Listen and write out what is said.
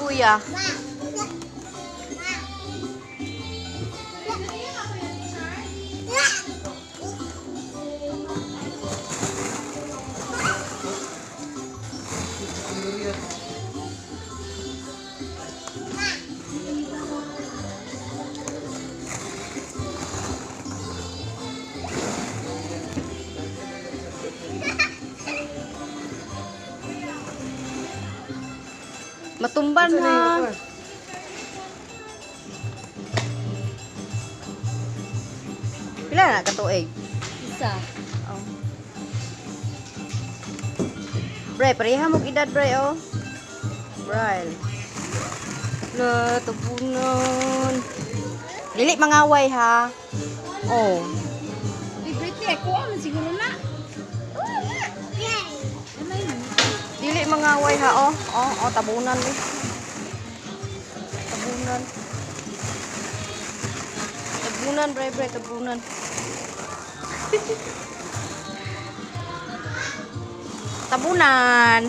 kuya. Matumban ha. Pila na katuig? Isa. Oh. Bre, pareha mo edad bre oh. Bre. La, tabunan. Dili mangaway ha. Oh. Favorite niya. Kuha man siguro na. Dili mangaway ha oh. Oh, tabunan ni. Tabunan. Tabunan bre, tabunan. Tabunan.